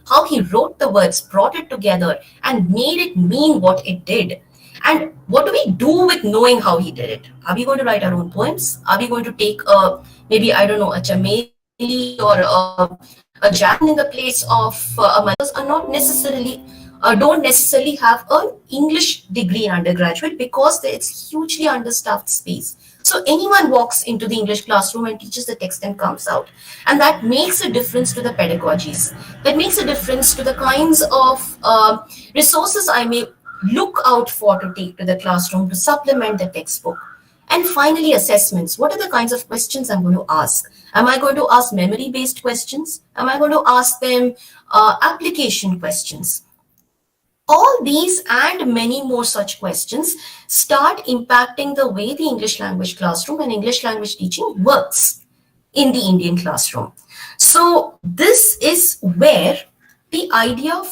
how he wrote the words, brought it together, and made it mean what it did. And what do we do with knowing how he did it? Are we going to write our own poems? Are we going to take maybe, I don't know, a chameli or a jasmine in the place of a are not necessarily don't necessarily have an English degree in undergraduate because it's hugely understaffed space. So anyone walks into the English classroom and teaches the text and comes out. And that makes a difference to the pedagogies. That makes a difference to the kinds of resources I may look out for to take to the classroom to supplement the textbook. And finally, assessments. What are the kinds of questions I'm going to ask? Am I going to ask memory-based questions? Am I going to ask them application questions? All these and many more such questions start impacting the way the English language classroom and English language teaching works in the Indian classroom. So this is where the idea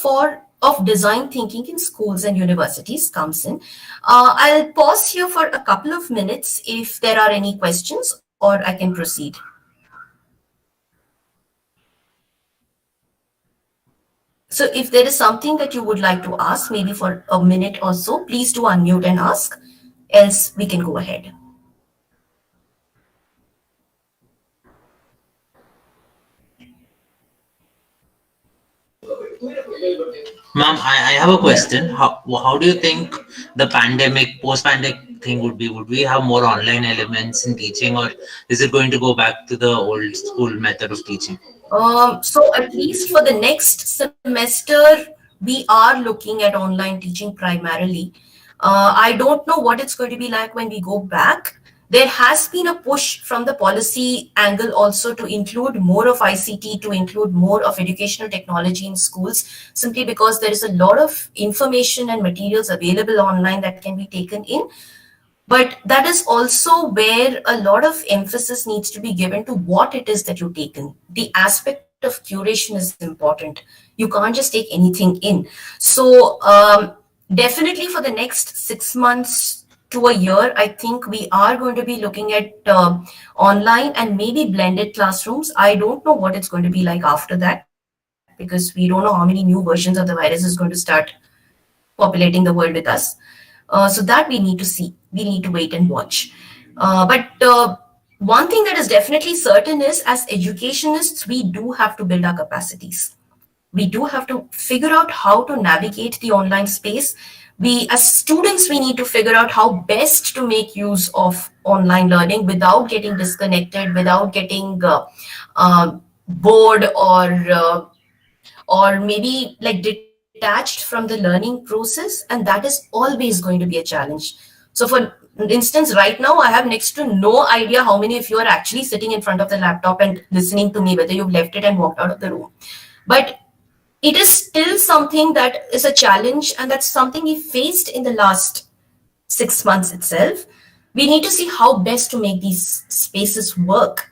of design thinking in schools and universities comes in. I'll pause here for a couple of minutes if there are any questions, or I can proceed. So if there is something that you would like to ask, maybe for a minute or so, please do unmute and ask, else we can go ahead. Ma'am, I have a question. How do you think the post-pandemic thing would be? Would we have more online elements in teaching, or is it going to go back to the old school method of teaching? So at least for the next semester, we are looking at online teaching primarily. I don't know what it's going to be like when we go back. There has been a push from the policy angle also to include more of ICT, to include more of educational technology in schools, simply because there is a lot of information and materials available online that can be taken in. But that is also where a lot of emphasis needs to be given to what it is that you take in. The aspect of curation is important. You can't just take anything in. So definitely for the next 6 months to a year, I think we are going to be looking at online and maybe blended classrooms. I don't know what it's going to be like after that, because we don't know how many new versions of the virus is going to start populating the world with us. So that we need to see. We need to wait and watch. But one thing that is definitely certain is, as educationists, we do have to build our capacities. We do have to figure out how to navigate the online space. We, as students, we need to figure out how best to make use of online learning without getting disconnected, without getting bored, or maybe like detached from the learning process, and that is always going to be a challenge. So for instance, right now I have next to no idea how many of you are actually sitting in front of the laptop and listening to me, whether you've left it and walked out of the room. But it is still something that is a challenge, and that's something we faced in the last 6 months itself. We need to see how best to make these spaces work.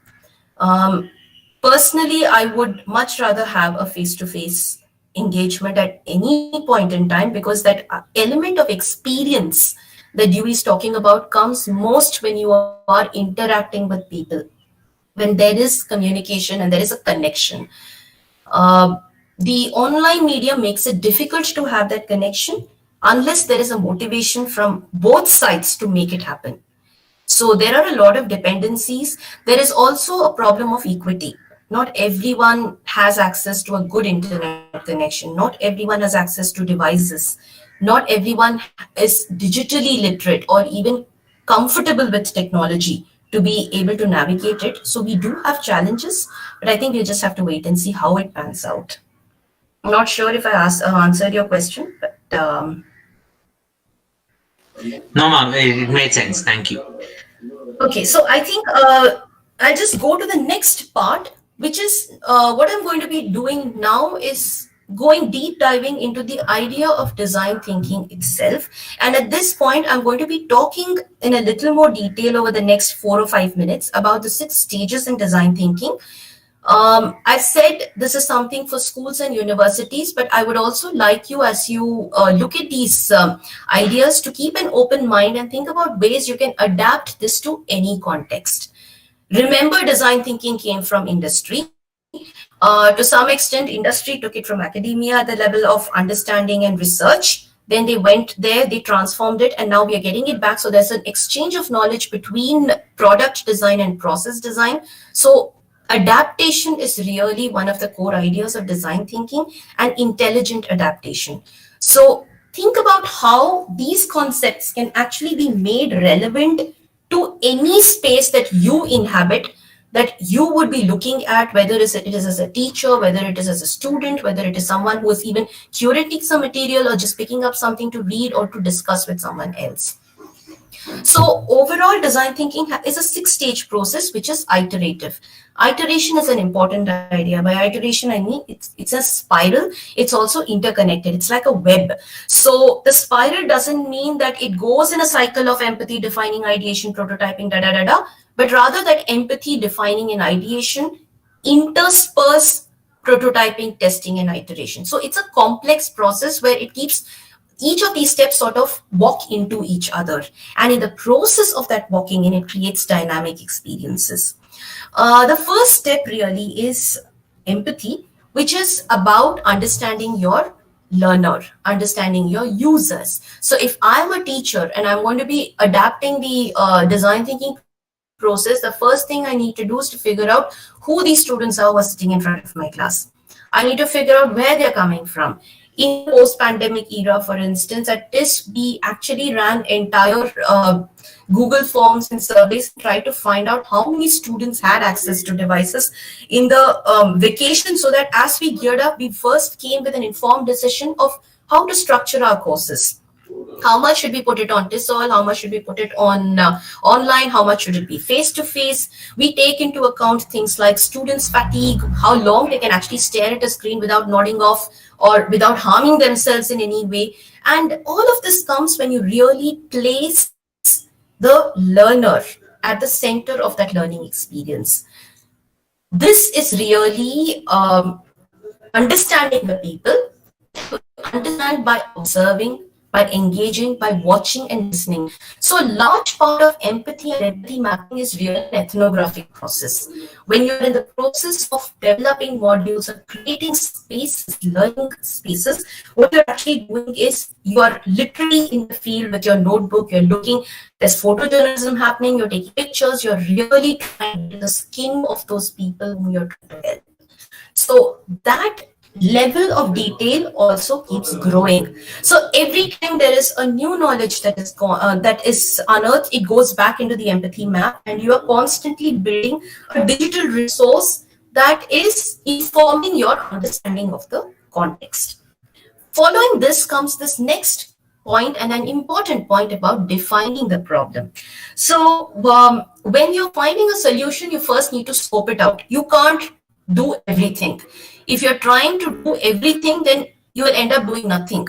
Personally, I would much rather have a face-to-face engagement at any point in time, because that element of experience that Dewey is talking about comes most when you are interacting with people, when there is communication and there is a connection. The online media makes it difficult to have that connection unless there is a motivation from both sides to make it happen. So there are a lot of dependencies. There is also a problem of equity. Not everyone has access to a good internet connection. Not everyone has access to devices. Not everyone is digitally literate or even comfortable with technology to be able to navigate it. So we do have challenges, but I think we just have to wait and see how it pans out. I'm not sure if I answered your question, but No, ma'am, it made sense. Thank you. okay. So I think I'll just go to the next part, which is what I'm going to be doing now is going deep diving into the idea of design thinking itself. And at this point, I'm going to be talking in a little more detail over the next 4 or 5 minutes about the 6 stages in design thinking. I've said this is something for schools and universities, but I would also like you, as you look at these ideas, to keep an open mind and think about ways you can adapt this to any context. Remember, design thinking came from industry. To some extent, industry took it from academia at the level of understanding and research. Then they went there, they transformed it, and now we are getting it back. So there's an exchange of knowledge between product design and process design. So adaptation is really one of the core ideas of design thinking, and intelligent adaptation. So think about how these concepts can actually be made relevant to any space that you inhabit, that you would be looking at, whether it is as a teacher, whether it is as a student, whether it is someone who is even curating some material or just picking up something to read or to discuss with someone else. So overall, design thinking is a six-stage process, which is iterative. Iteration is an important idea. By iteration, I mean it's a spiral. It's also interconnected. It's like a web. So the spiral doesn't mean that it goes in a cycle of empathy, defining, ideation, prototyping, da da da da, but rather that empathy, defining, and ideation intersperse prototyping, testing, and iteration. So it's a complex process where it keeps each of these steps sort of walk into each other. And in the process of that walking in, it creates dynamic experiences. The first step really is empathy, which is about understanding your learner, understanding your users. So if I'm a teacher and I'm going to be adapting the design thinking process, the first thing I need to do is to figure out who these students are who are sitting in front of my class. I need to figure out where they're coming from. In the post-pandemic era, for instance, at TIS, we actually ran entire Google Forms and surveys and tried to find out how many students had access to devices in the vacation, so that as we geared up, we first came with an informed decision of how to structure our courses. How much should we put it on TISOL? How much should we put it on online? How much should it be face-to-face? We take into account things like students' fatigue, how long they can actually stare at a screen without nodding off or without harming themselves in any way. And all of this comes when you really place the learner at the center of that learning experience. This is really understanding the people. You understand by observing, by engaging, by watching and listening. So a large part of empathy and empathy mapping is really an ethnographic process. When you're in the process of developing modules or creating spaces, learning spaces, what you're actually doing is you are literally in the field with your notebook, you're looking, there's photojournalism happening, you're taking pictures, you're really trying to get the skin of those people whom you're trying to help. So that level of detail also keeps growing. So every time there is a new knowledge that is unearthed, it goes back into the empathy map, and you are constantly building a digital resource that is informing your understanding of the context. Following this comes this next point, and an important point about defining the problem. So when you're finding a solution, you first need to scope it out. You can't do everything. If you're trying to do everything, then you will end up doing nothing.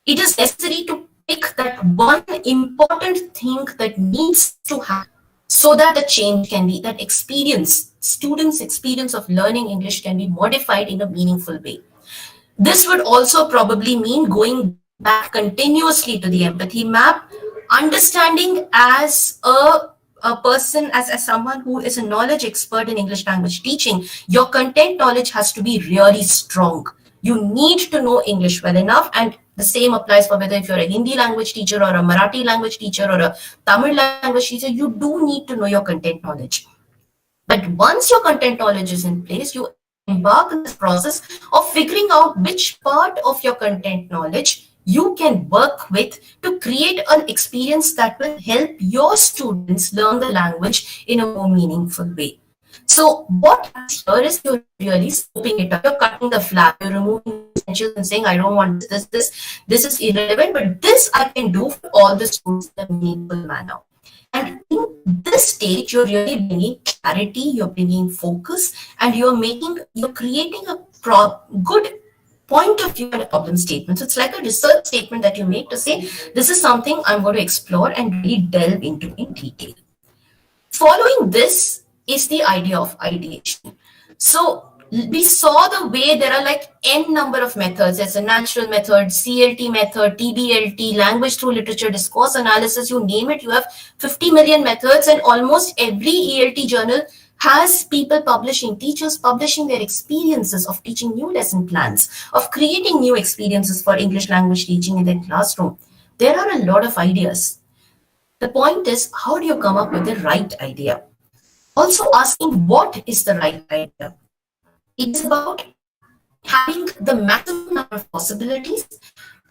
It is necessary to pick that one important thing that needs to happen so that the change can be, that experience, students' experience of learning English can be modified in a meaningful way. This would also probably mean going back continuously to the empathy map, understanding as a person, as someone who is a knowledge expert in English language teaching, your content knowledge has to be really strong. You need to know English well enough, and the same applies for whether if you're a Hindi language teacher or a Marathi language teacher or a Tamil language teacher, you do need to know your content knowledge. But once your content knowledge is in place, you embark on this process of figuring out which part of your content knowledge you can work with to create an experience that will help your students learn the language in a more meaningful way. So what happens here is you're really scoping it up. You're cutting the flap, you're removing essentials and saying, I don't want this is irrelevant, but this I can do for all the students in a meaningful manner. And in this stage, you're really bringing clarity, you're bringing focus, and you're creating a good point of view and a problem statement. So it's like a research statement that you make to say, this is something I'm going to explore and really delve into in detail. Following this is the idea of ideation. So we saw the way there are like n number of methods. There's a natural method, CLT method, TBLT, language through literature, discourse analysis, you name it, you have 50 million methods, and almost every ELT journal has people publishing, teachers publishing their experiences of teaching new lesson plans, of creating new experiences for English language teaching in their classroom. There are a lot of ideas. The point is, how do you come up with the right idea? Also asking what is the right idea. It is about having the maximum number of possibilities,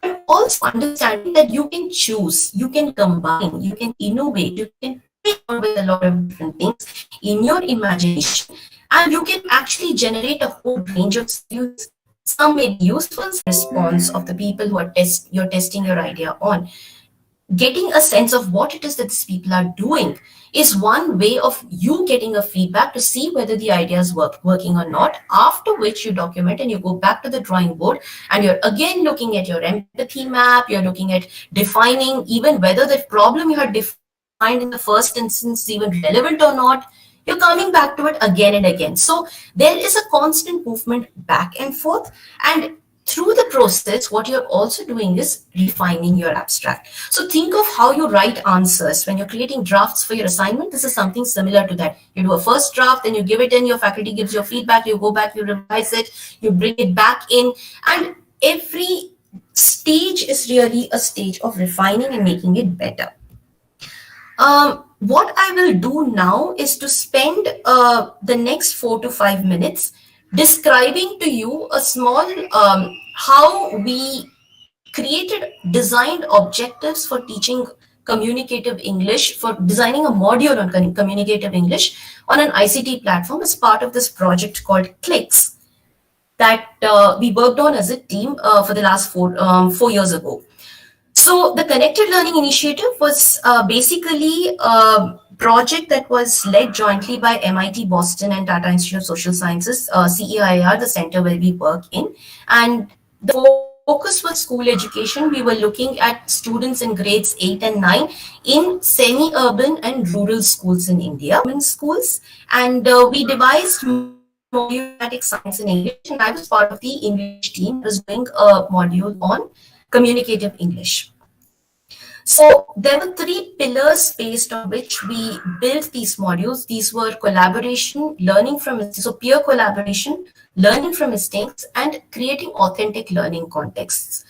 but also understanding that you can choose, you can combine, you can innovate, you can play around with a lot of different things in your imagination, and you can actually generate a whole range of solutions. Some may be useful, response of the people who are you're testing your idea on. Getting a sense of what it is that these people are doing is one way of you getting a feedback to see whether the idea is working or not, after which you document and you go back to the drawing board and you're again looking at your empathy map, you're looking at defining even whether the problem you had defined in the first instance is even relevant or not. You're coming back to it again and again. So there is a constant movement back and forth, and through the process, what you're also doing is refining your abstract. So think of how you write answers when you're creating drafts for your assignment. This is something similar to that. You do a first draft, then you give it in, your faculty gives your feedback, you go back, you revise it, you bring it back in, and every stage is really a stage of refining and making it better. What I will do now is to spend the next 4 to 5 minutes describing to you a small how we created designed objectives for teaching communicative English, for designing a module on communicative English on an ICT platform as part of this project called Clicks that we worked on as a team for the last 4 years ago. So the Connected Learning Initiative was basically a project that was led jointly by MIT Boston and Tata Institute of Social Sciences, CEIR, the center where we work in. And the focus was school education. We were looking at students in grades 8 and 9 in semi-urban and rural schools in India, schools. And we devised modules on mathematics, science, and English. And I was part of the English team that was doing a module on communicative English. So there were three pillars based on which we built these modules. These were collaboration, learning from mistakes, so peer collaboration, learning from mistakes, and creating authentic learning contexts.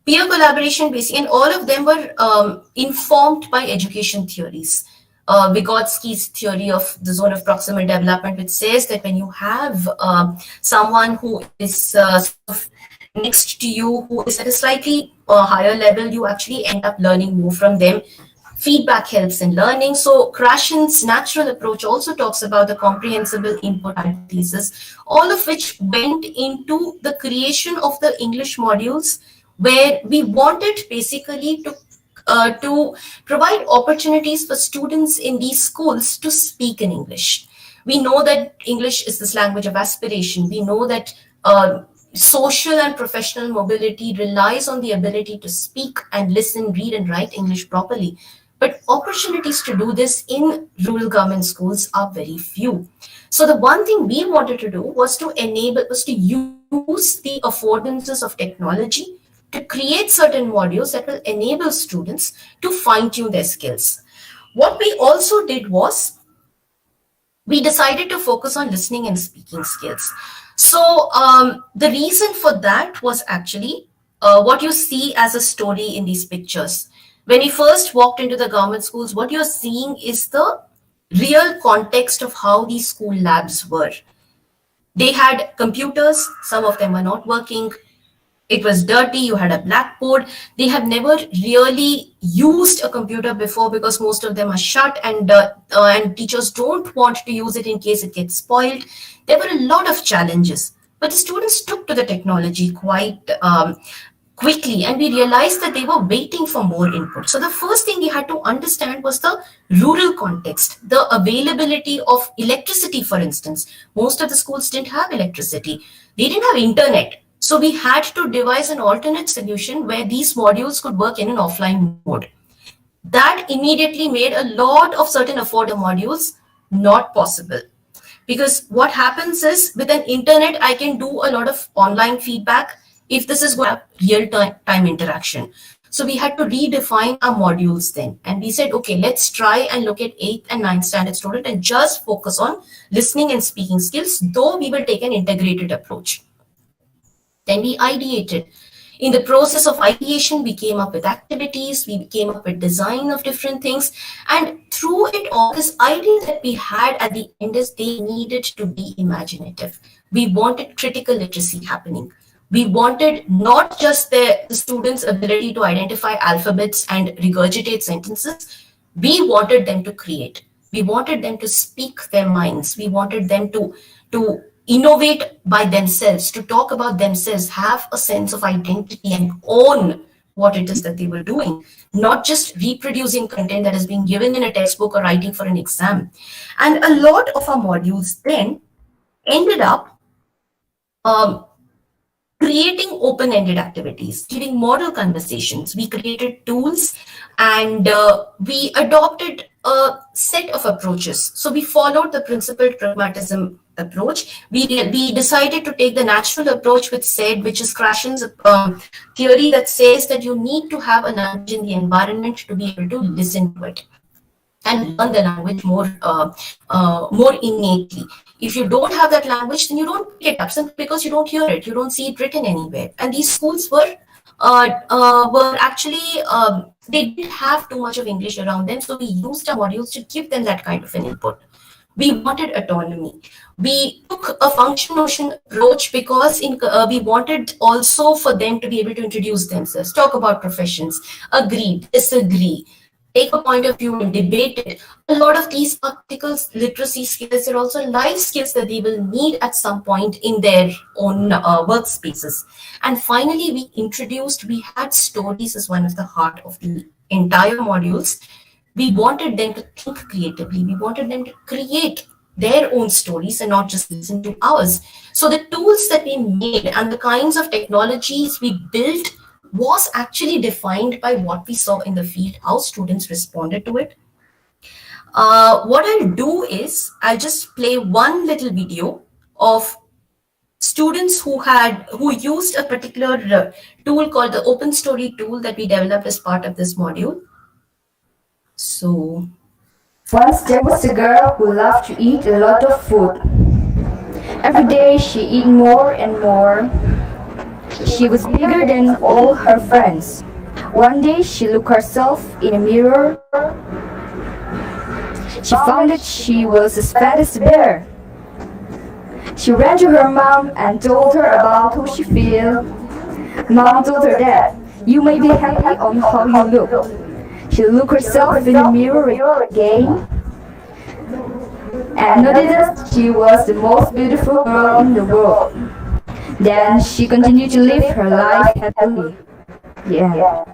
Peer collaboration, basically, and all of them were informed by education theories. Vygotsky's theory of the zone of proximal development, which says that when you have someone who is sort of next to you, who is at a slightly higher level, you actually end up learning more from them. Feedback helps in learning. So Krashen's natural approach also talks about the comprehensible input hypothesis, all of which went into the creation of the English modules, where we wanted basically to provide opportunities for students in these schools to speak in English. We know that English is this language of aspiration. We know that social and professional mobility relies on the ability to speak and listen, read, and write English properly. But opportunities to do this in rural government schools are very few. So the one thing we wanted to do was to use the affordances of technology to create certain modules that will enable students to fine-tune their skills. What we also did was we decided to focus on listening and speaking skills. So the reason for that was actually what you see as a story in these pictures. When you first walked into the government schools, what you're seeing is the real context of how these school labs were. They had computers, some of them were not working. It was dirty, you had a blackboard. They have never really used a computer before because most of them are shut, and teachers don't want to use it in case it gets spoiled. There were a lot of challenges, but the students took to the technology quite quickly, and we realized that they were waiting for more input. So the first thing we had to understand was the rural context, the availability of electricity, for instance. Most of the schools didn't have electricity. They didn't have internet. So we had to devise an alternate solution where these modules could work in an offline mode. That immediately made a lot of certain affordable modules not possible. Because what happens is, with an internet, I can do a lot of online feedback if this is going to have real-time interaction. So we had to redefine our modules then. And we said, okay, let's try and look at 8th and 9th standard student and just focus on listening and speaking skills, though we will take an integrated approach. Then we ideated. In the process of ideation, we came up with activities, we came up with design of different things. And through it all, this idea that we had at the end is they needed to be imaginative. We wanted critical literacy happening. We wanted not just the students' ability to identify alphabets and regurgitate sentences, we wanted them to create. We wanted them to speak their minds. We wanted them to innovate by themselves, to talk about themselves, have a sense of identity and own what it is that they were doing, not just reproducing content that is being given in a textbook or writing for an exam. And a lot of our modules then ended up um, creating open-ended activities, giving model conversations. We created tools and we adopted a set of approaches. So we followed the principled pragmatism approach. We decided to take the natural approach, which is Krashen's theory that says that you need to have a language in the environment to be able to listen to it and learn the language more innately. If you don't have that language, then you don't pick it up simply because you don't hear it, you don't see it written anywhere. And these schools were actually they didn't have too much of English around them, so we used our modules to give them that kind of an input. We wanted autonomy. We took a function notion approach because we wanted also for them to be able to introduce themselves, talk about professions, agree, disagree, take a point of view and debate it. A lot of these are critical literacy skills. They're also life skills that they will need at some point in their own workspaces. And finally, we had stories as one of the heart of the entire modules. We wanted them to think creatively. We wanted them to create their own stories and not just listen to ours. So the tools that we made and the kinds of technologies we built was actually defined by what we saw in the field, how students responded to it. What I'll do is I'll just play one little video of students who used a particular tool called the Open Story tool that we developed as part of this module. So once there was a girl who loved to eat a lot of food. Every day she ate more and more. She was bigger than all her friends. One day she looked herself in a mirror. She found that she was as fat as a bear. She ran to her mom and told her about how she felt. Mom told her that you may be happy on how you look. She looked herself in the mirror again and noticed that she was the most beautiful girl in the world. Then she continued to live her life happily. Yeah.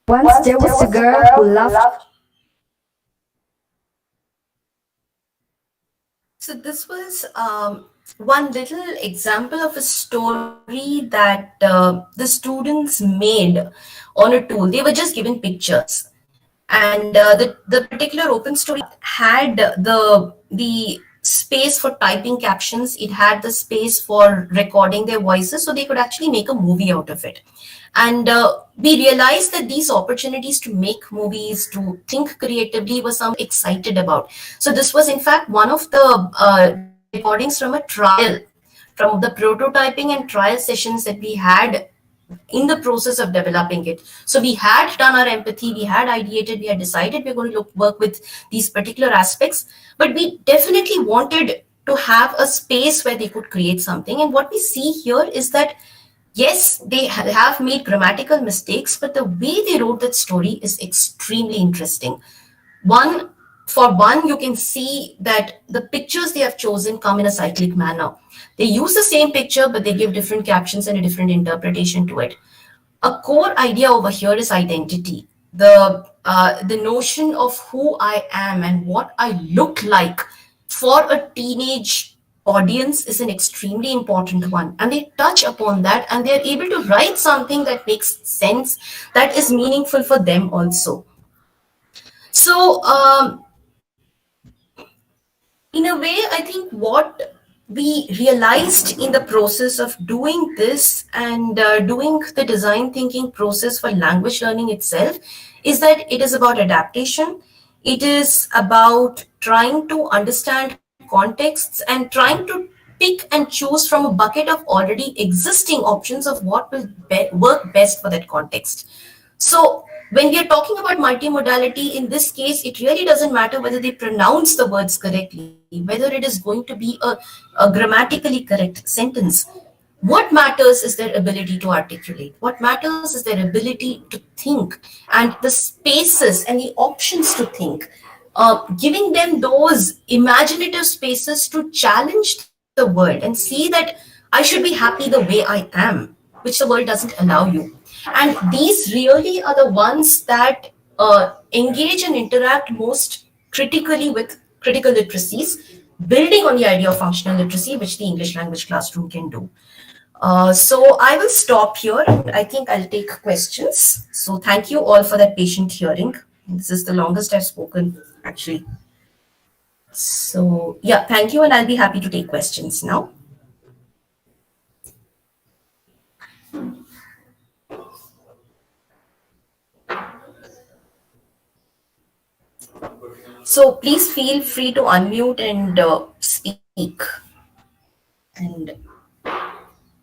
Once there was a girl who loved. So this was one little example of a story that the students made on a tool. They were just given pictures, and the particular open story had the space for typing captions. It had the space for recording their voices, so they could actually make a movie out of it. And we realized that these opportunities to make movies, to think creatively, was something excited about. So this was, in fact, one of the recordings from a trial, from the prototyping and trial sessions that we had in the process of developing it. So we had done our empathy, we had ideated, we had decided we're going to work with these particular aspects, but we definitely wanted to have a space where they could create something. And what we see here is that yes, they have made grammatical mistakes, but the way they wrote that story is extremely interesting. For one, you can see that the pictures they have chosen come in a cyclic manner. They use the same picture, but they give different captions and a different interpretation to it. A core idea over here is identity. The notion of who I am and what I look like for a teenage audience is an extremely important one, and they touch upon that, and they're able to write something that makes sense, that is meaningful for them also. So in a way, I think what we realized in the process of doing this and doing the design thinking process for language learning itself is that it is about adaptation. It is about trying to understand contexts and trying to pick and choose from a bucket of already existing options of what will work best for that context. So when we are talking about multimodality, in this case, it really doesn't matter whether they pronounce the words correctly, whether it is going to be a grammatically correct sentence. What matters is their ability to articulate. What matters is their ability to think and the spaces and the options to think. Giving them those imaginative spaces to challenge the world and see that I should be happy the way I am, which the world doesn't allow you. And these really are the ones that engage and interact most critically with critical literacies, building on the idea of functional literacy, which the English language classroom can do. So I will stop here and I think I'll take questions. So thank you all for that patient hearing. This is the longest I've spoken, actually. So yeah, thank you, and I'll be happy to take questions now. So please feel free to unmute and speak. And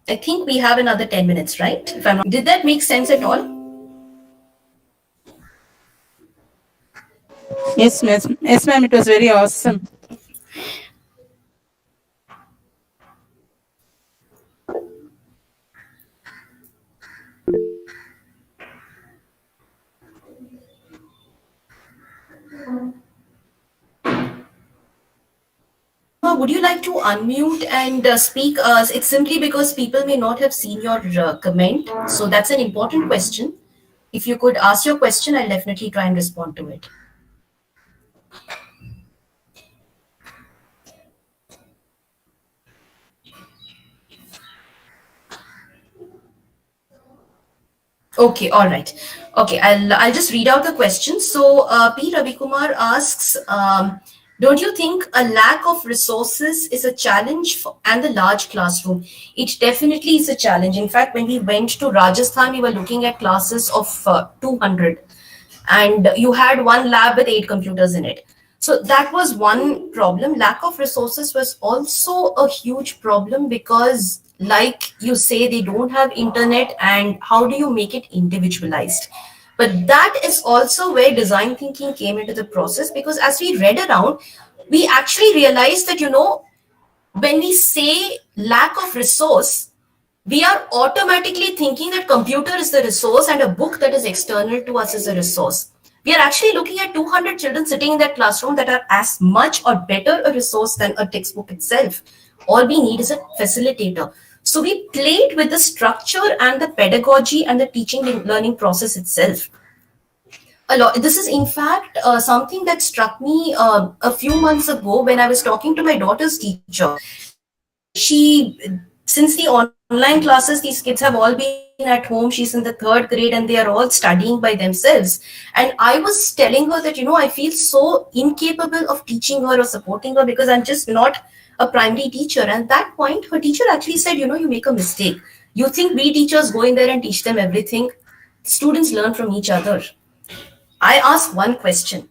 I think we have another 10 minutes, right? If I'm not, did that make sense at all? Yes, ma'am. Yes, ma'am. It was very awesome. Would you like to unmute and speak? It's simply because people may not have seen your comment. So that's an important question. If you could ask your question, I'll definitely try and respond to it. Okay, all right. Okay, I'll just read out the question. So P. Ravikumar asks, don't you think a lack of resources is a challenge and the large classroom? It definitely is a challenge. In fact, when we went to Rajasthan, we were looking at classes of 200, and you had one lab with 8 computers in it. So that was one problem. Lack of resources was also a huge problem because, like you say, they don't have internet, and how do you make it individualized? But that is also where design thinking came into the process, because as we read around, we actually realized that, when we say lack of resource, we are automatically thinking that computer is the resource and a book that is external to us is a resource. We are actually looking at 200 children sitting in that classroom that are as much or better a resource than a textbook itself. All we need is a facilitator. So we played with the structure and the pedagogy and the teaching and learning process itself a lot. This is in fact something that struck me a few months ago when I was talking to my daughter's teacher. Since the online classes, these kids have all been at home. She's in the 3rd grade and they are all studying by themselves. And I was telling her that, I feel so incapable of teaching her or supporting her because I'm just not a primary teacher. And at that point, her teacher actually said, you make a mistake. You think we teachers go in there and teach them everything? Students learn from each other. I ask one question.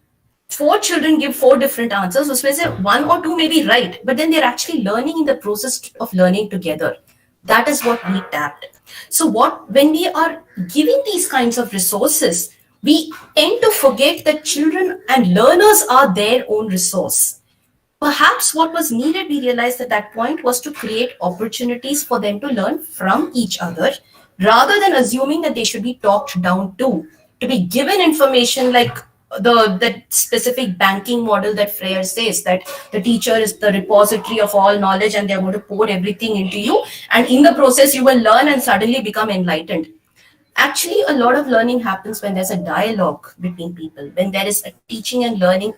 4 children give 4 different answers. So say 1 or 2 may be right, but then they're actually learning in the process of learning together. That is what we tapped. So when we are giving these kinds of resources, we tend to forget that children and learners are their own resource. Perhaps what was needed, we realized at that point, was to create opportunities for them to learn from each other, rather than assuming that they should be talked down to be given information like that specific banking model that Freire says, that the teacher is the repository of all knowledge and they're going to pour everything into you. And in the process, you will learn and suddenly become enlightened. Actually, a lot of learning happens when there's a dialogue between people, when there is a teaching and learning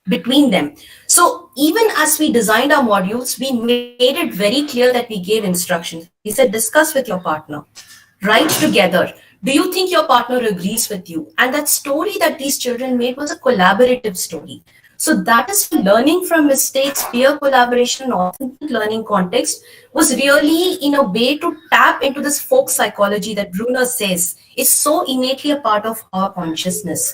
between them. So even as we designed our modules, we made it very clear that we gave instructions. We said, discuss with your partner, write together. Do you think your partner agrees with you? And that story that these children made was a collaborative story. So that is why learning from mistakes, peer collaboration, authentic learning context was really in a way to tap into this folk psychology that Brunner says is so innately a part of our consciousness.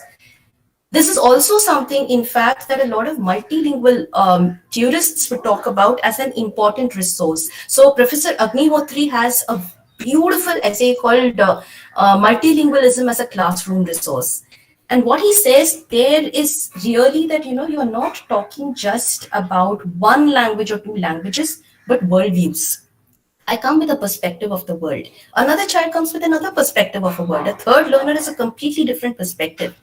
This is also something, in fact, that a lot of multilingual theorists would talk about as an important resource. So Professor Agnihotri has a beautiful essay called Multilingualism as a Classroom Resource. And what he says there is really that, you're not talking just about one language or two languages, but worldviews. I come with a perspective of the world. Another child comes with another perspective of a world. A third learner is a completely different perspective.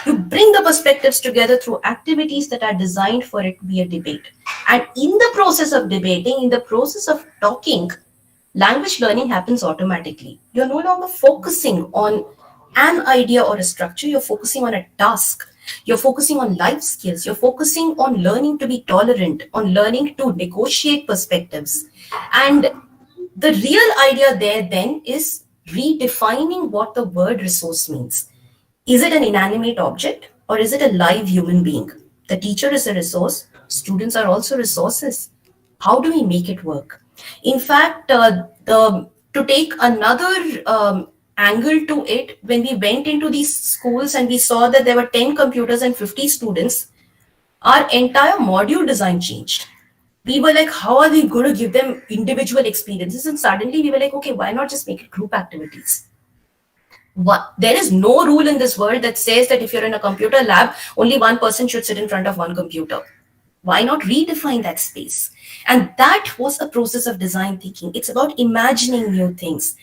You bring the perspectives together through activities that are designed for it to be a debate. And in the process of debating, in the process of talking, language learning happens automatically. You're no longer focusing on an idea or a structure, you're focusing on a task. You're focusing on life skills. You're focusing on learning to be tolerant, on learning to negotiate perspectives. And the real idea there then is redefining what the word resource means. Is it an inanimate object or is it a live human being? The teacher is a resource, students are also resources. How do we make it work? In fact, to take another angle to it, when we went into these schools and we saw that there were 10 computers and 50 students, our entire module design changed. We were like, how are we going to give them individual experiences? And suddenly we were like, okay, why not just make it group activities? There is no rule in this world that says that if you're in a computer lab, only one person should sit in front of one computer. Why not redefine that space? And that was a process of design thinking. It's about imagining new things.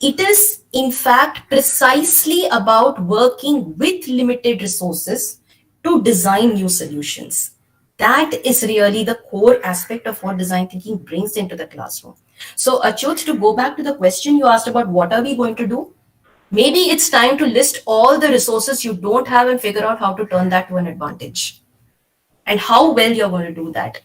It is, in fact, precisely about working with limited resources to design new solutions. That is really the core aspect of what design thinking brings into the classroom. So, Achyut, to go back to the question you asked about what are we going to do? Maybe it's time to list all the resources you don't have and figure out how to turn that to an advantage and how well you're going to do that.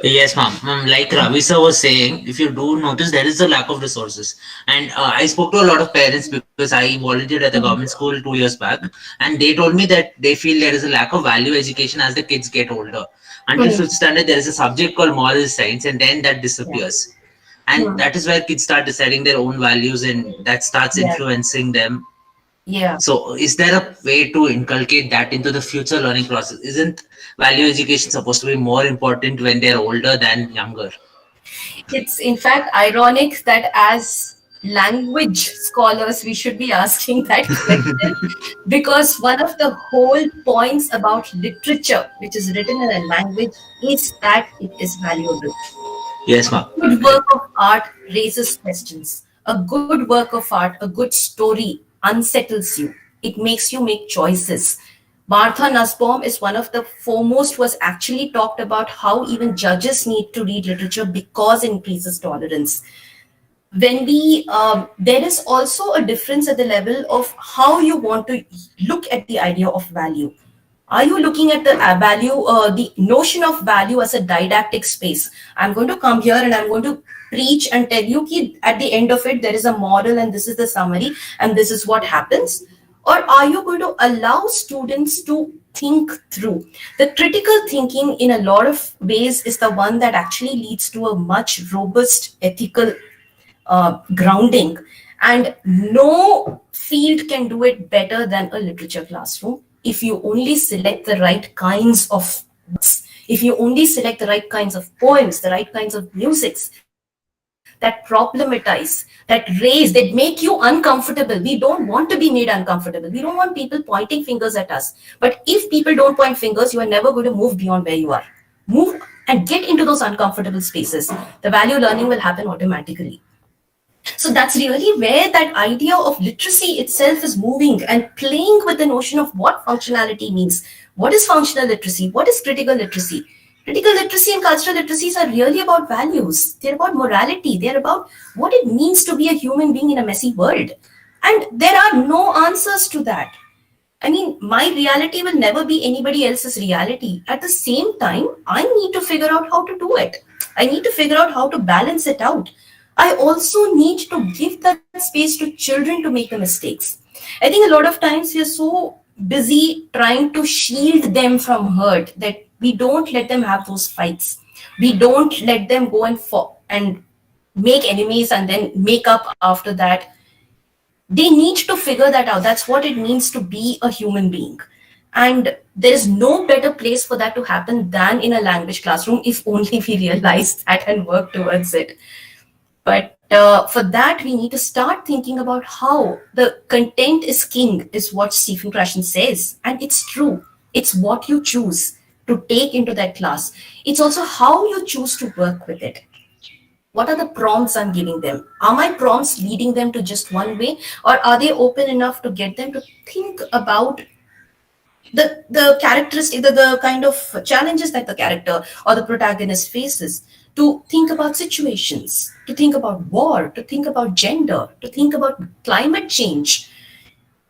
Yes, ma'am. Like Ravi sir was saying, if you do notice, there is a lack of resources. And I spoke to a lot of parents because I volunteered at the government school 2 years back, and they told me that they feel there is a lack of value education as the kids get older. Until fifth standard, there is a subject called moral science, and then that disappears. And that is where kids start deciding their own values, and that starts influencing them. Yeah. So is there a way to inculcate that into the future learning process? Isn't value education supposed to be more important when they're older than younger? It's in fact ironic that as language scholars, we should be asking that question because one of the whole points about literature, which is written in a language, is that it is valuable. Yes, ma'am. A good work of art raises questions. A good work of art, a good story unsettles you. It makes you make choices. Martha Nussbaum is one of the foremost who has actually talked about how even judges need to read literature because it increases tolerance. When there is also a difference at the level of how you want to look at the idea of value. Are you looking at the value, the notion of value as a didactic space? I'm going to come here and I'm going to preach and tell you that at the end of it, there is a model and this is the summary and this is what happens. Or are you going to allow students to think through? The critical thinking in a lot of ways is the one that actually leads to a much robust ethical grounding. And no field can do it better than a literature classroom if you only select the right kinds of books, if you only select the right kinds of poems, the right kinds of musics that problematize, that raise, that make you uncomfortable. We don't want to be made uncomfortable. We don't want people pointing fingers at us. But if people don't point fingers, you are never going to move beyond where you are. Move and get into those uncomfortable spaces. The value learning will happen automatically. So that's really where that idea of literacy itself is moving and playing with the notion of what functionality means. What is functional literacy? What is critical literacy? Critical literacy and cultural literacies are really about values. They're about morality. They're about what it means to be a human being in a messy world. And there are no answers to that. I mean, my reality will never be anybody else's reality. At the same time, I need to figure out how to do it. I need to figure out how to balance it out. I also need to give that space to children to make the mistakes. I think a lot of times we are so busy trying to shield them from hurt, that we don't let them have those fights. We don't let them go and make enemies and then make up after that. They need to figure that out. That's what it means to be a human being. And there is no better place for that to happen than in a language classroom, if only we realize that and work towards it. But for that, we need to start thinking about how the content is king, is what Stephen Krashen says. And it's true. It's what you choose to take into that class. It's also how you choose to work with it. What are the prompts I'm giving them? Are my prompts leading them to just one way, or are they open enough to get them to think about the characteristic, the kind of challenges that the character or the protagonist faces, to think about situations, to think about war, to think about gender, to think about climate change.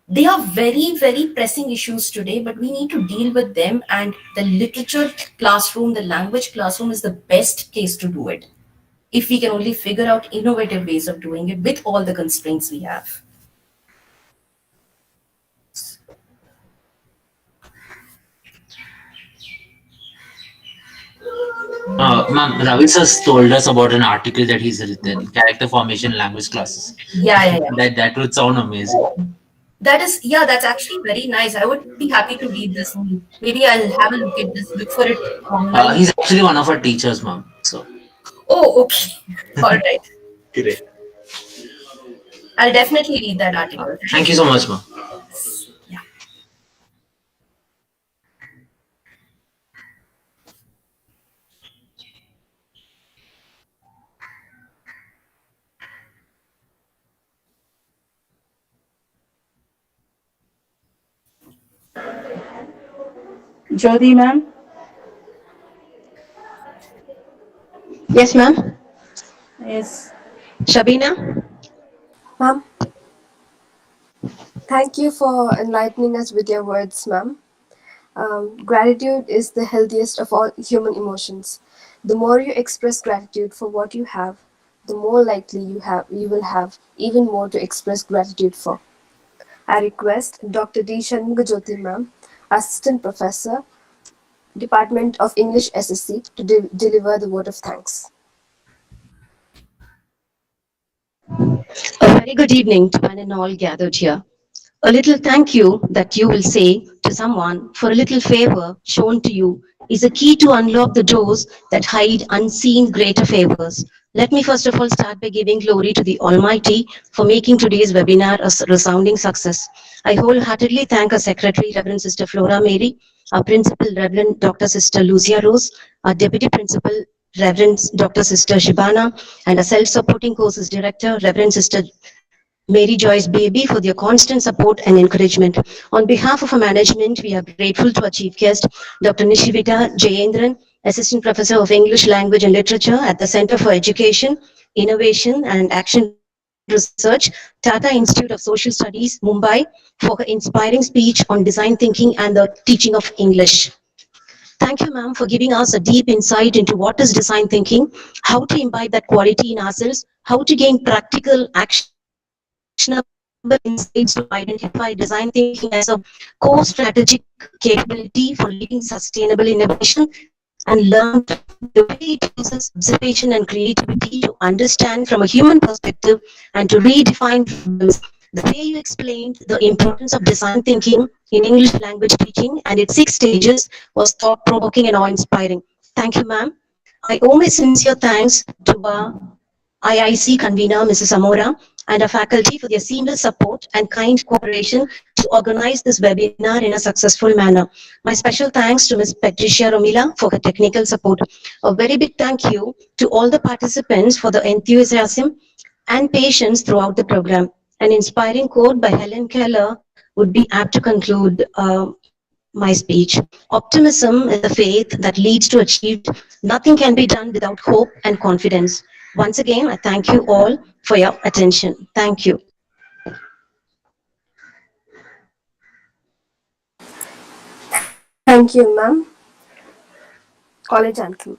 They are very, very pressing issues today, but we need to deal with them. And the literature classroom, the language classroom is the best place to do it, if we can only figure out innovative ways of doing it with all the constraints we have. Ma'am, Ravi has told us about an article that he's written, character formation language classes. Yeah, yeah, yeah. That would sound amazing. That is, yeah, that's actually very nice. I would be happy to read this. And maybe I'll have a look at this, look for it online. He's actually one of our teachers, ma'am. So Oh, okay. All right. great. I'll definitely read that article. Thank you so much, ma'am. Yeah. Jyoti ma'am. Yes, ma'am. Yes. Shabina? Ma'am, thank you for enlightening us with your words, ma'am. Gratitude is the healthiest of all human emotions. The more you express gratitude for what you have, the more likely you will have even more to express gratitude for. I request Dr. D. Shanmugajyoti, ma'am, Assistant Professor, Department of English SSC, to deliver the word of thanks. A very good evening to one and all gathered here. A little thank you that you will say to someone for a little favor shown to you is a key to unlock the doors that hide unseen greater favors. Let me first of all start by giving glory to the Almighty for making today's webinar a resounding success. I wholeheartedly thank our Secretary, Reverend Sister Flora Mary, our Principal, Reverend Dr. Sister Lucia Rose, our Deputy Principal, Reverend Dr. Sister Shibana, and our Self-Supporting Courses Director, Reverend Sister Mary Joyce Baby, for their constant support and encouragement. On behalf of our management, we are grateful to our chief guest, Dr. Nishivita Jayendran, Assistant Professor of English Language and Literature at the Center for Education, Innovation and Action Research, Tata Institute of Social Studies, Mumbai, for her inspiring speech on design thinking and the teaching of English. Thank you, ma'am, for giving us a deep insight into what is design thinking, how to imbibe that quality in ourselves, how to gain practical, actionable insights to identify design thinking as a core strategic capability for leading sustainable innovation and learned the way it uses observation and creativity to understand from a human perspective and to redefine problems. The way you explained the importance of design thinking in English language teaching and its 6 stages was thought-provoking and awe-inspiring. Thank you, ma'am. I owe my sincere thanks to our IIC convener, Mrs. Amora, and our faculty for their seamless support and kind cooperation to organize this webinar in a successful manner. My special thanks to Ms. Patricia Romila for her technical support. A very big thank you to all the participants for the enthusiasm and patience throughout the program. An inspiring quote by Helen Keller would be apt to conclude my speech. Optimism is the faith that leads to achieved. Nothing can be done without hope and confidence. Once again, I thank you all for your attention. Thank you. Thank you, ma'am. College anthem.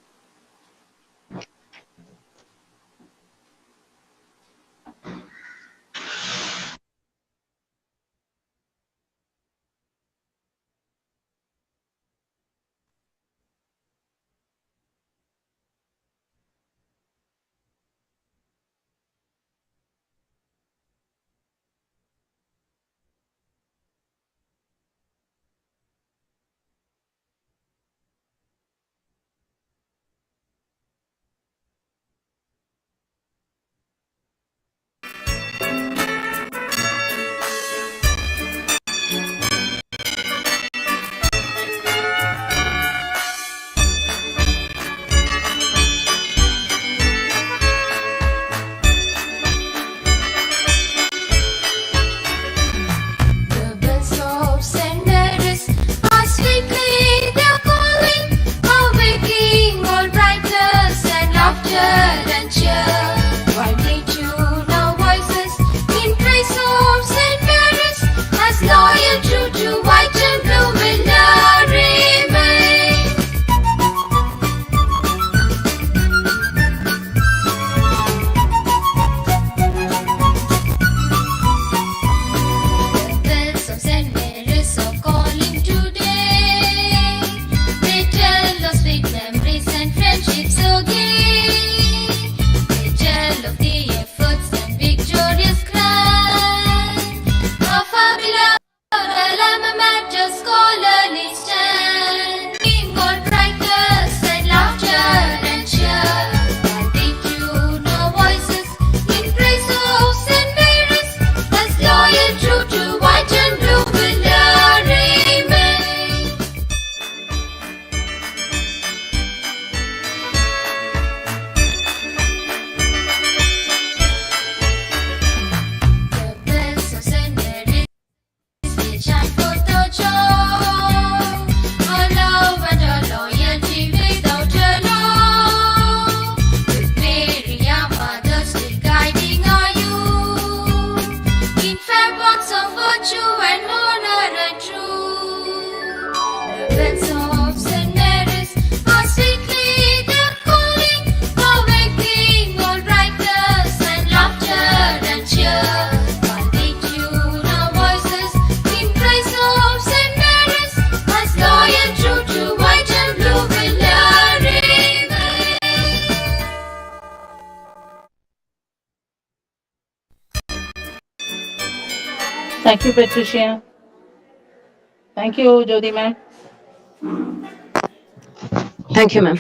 a scholarly stand. God brightness and laughter and cheer. While they tune our voices in praise of St. Mary's, as loyal, true to white and blue will remain. The bells of St. Mary's, they chime for the joy. Our love and our loyalty without a law. With Mary, our mother, still guiding our youth in fair bonds of virtue and honor and truth. The bells of St. Mary's are sweetly their calling, awakening all brightness and laughter and cheer. While they tune our voices in praise of St. Mary's, as loyal, true to white and blue will remain. Thank you, Patricia. Thank you, Jyoti ma'am. Thank you, ma'am.